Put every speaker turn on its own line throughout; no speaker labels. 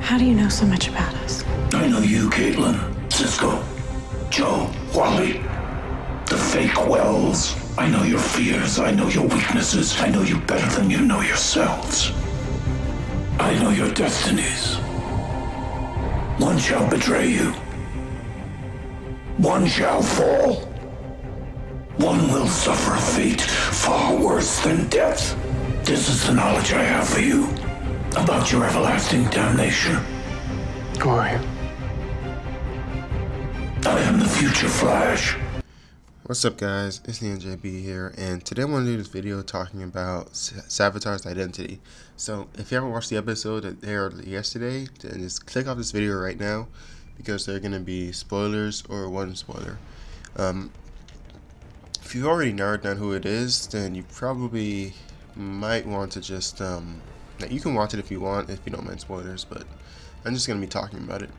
How do you know so much about us?
I know you, Caitlin, Cisco, Joe, Wally, the fake Wells. I know your fears, I know your weaknesses, I know you better than you know yourselves. I know your destinies. One shall betray you. One shall fall. One will suffer a fate far worse than death. This is the knowledge I have for you about your everlasting damnation.
Who are you?
I am the future Flash.
What's up, guys? It's NJB here, and today I want to do this video talking about Savitar's identity. So if you haven't watched the episode that aired yesterday, then just click off this video right now because there are going to be spoilers or one spoiler. If you've already narrowed down who it is, then you probably might want to just you can watch it if you want, if you don't mind spoilers, but I'm just going to be talking about it.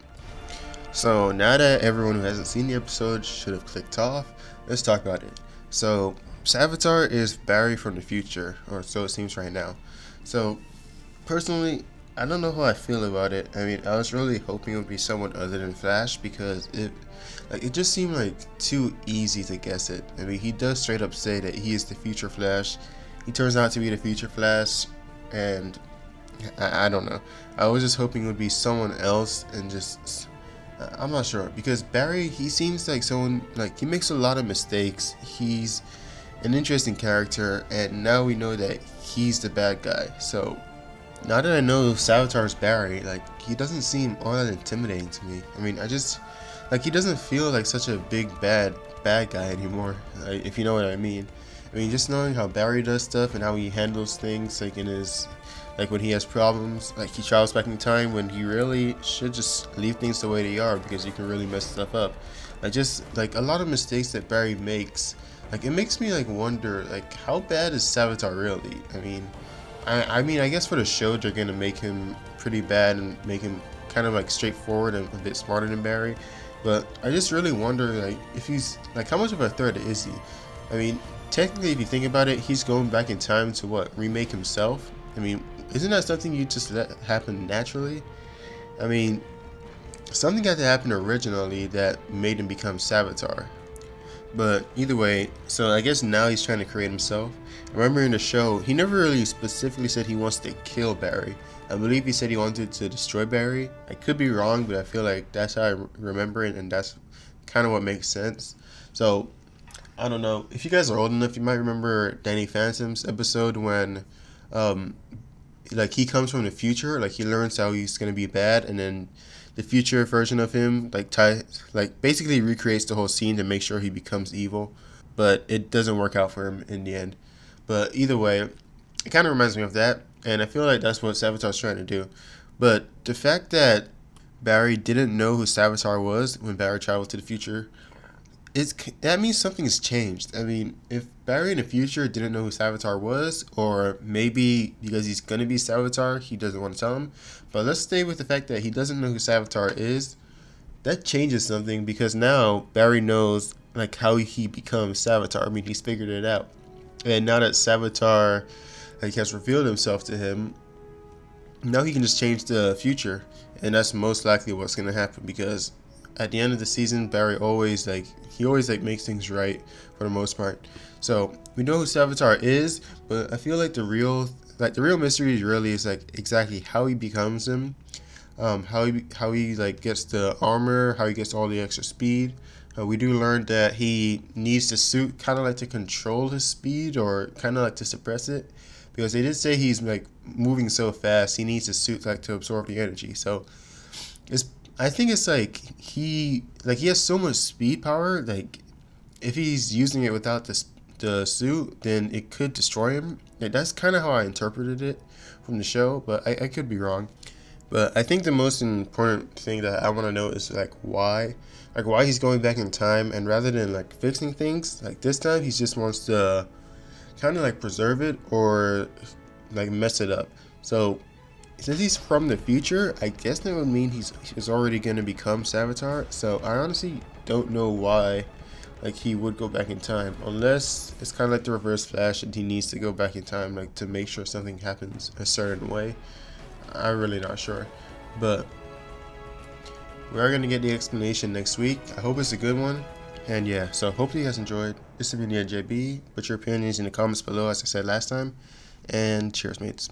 So now that everyone who hasn't seen the episode should have clicked off, let's talk about it. So Savitar is Barry from the future, or so it seems right now. So personally, I don't know how I feel about it. I mean, I was really hoping it would be someone other than Flash because it just seemed like too easy to guess it. I mean, he does straight up say that he is the future Flash. He turns out to be the future Flash, and I don't know. I was just hoping it would be someone else, and just I'm not sure, because Barry, he seems like someone, like, he makes a lot of mistakes. He's an interesting character, and now we know that he's the bad guy. So now that I know Savitar's Barry, like, he doesn't seem all that intimidating to me. I mean, he doesn't feel like such a big bad guy anymore, like, if you know what I mean. I mean, just knowing how Barry does stuff and how he handles things, like in his, like when he has problems, like he travels back in time when he really should just leave things the way they are because you can really mess stuff up. Like, just like a lot of mistakes that Barry makes, like it makes me like wonder, like, how bad is Savitar really? I mean, I guess for the show they're gonna make him pretty bad and make him kind of like straightforward and a bit smarter than Barry. But I just really wonder, like, if he's like, how much of a threat is he? I mean, technically, if you think about it, he's going back in time to what, remake himself? I mean, isn't that something you just let happen naturally? I mean, something had to happen originally that made him become Savitar. But either way, so I guess now he's trying to create himself. I remember in the show, he never really specifically said he wants to kill Barry. I believe he said he wanted to destroy Barry. I could be wrong, but I feel like that's how I remember it, and that's kind of what makes sense. So I don't know. If you guys are old enough, you might remember Danny Phantom's episode when like he comes from the future, like he learns how he's gonna be bad, and then the future version of him like basically recreates the whole scene to make sure he becomes evil, but it doesn't work out for him in the end. But either way, it kind of reminds me of that, and I feel like that's what Savitar's trying to do. But the fact that Barry didn't know who Savitar was when Barry traveled to the future, that means something has changed. I mean, if Barry in the future didn't know who Savitar was, or maybe because he's going to be Savitar, he doesn't want to tell him. But let's stay with the fact that he doesn't know who Savitar is. That changes something, because now Barry knows like how he becomes Savitar. I mean, he's figured it out. And now that Savitar has revealed himself to him, now he can just change the future. And that's most likely what's going to happen, because at the end of the season, Barry always makes things right for the most part. So we know who Savitar is, but I feel like the real mystery really is like exactly how he becomes him, how he like gets the armor, how he gets all the extra speed. We do learn that he needs the suit kind of like to control his speed, or kind of like to suppress it, because they did say he's like moving so fast he needs the suit like to absorb the energy. So I think it's like he has so much speed power, like if he's using it without the suit, then it could destroy him. Like, that's kind of how I interpreted it from the show, but I could be wrong. But I think the most important thing that I want to know is like why he's going back in time, and rather than like fixing things, like this time he just wants to kind of like preserve it or like mess it up. So since he's from the future, I guess that would mean he's already going to become Savitar. So I honestly don't know why like he would go back in time, unless it's kind of like the Reverse Flash and he needs to go back in time like to make sure something happens a certain way. I'm really not sure. But we are going to get the explanation next week. I hope it's a good one. And yeah, so hopefully you guys enjoyed. This has been JB. Put your opinions in the comments below, as I said last time. And cheers, mates.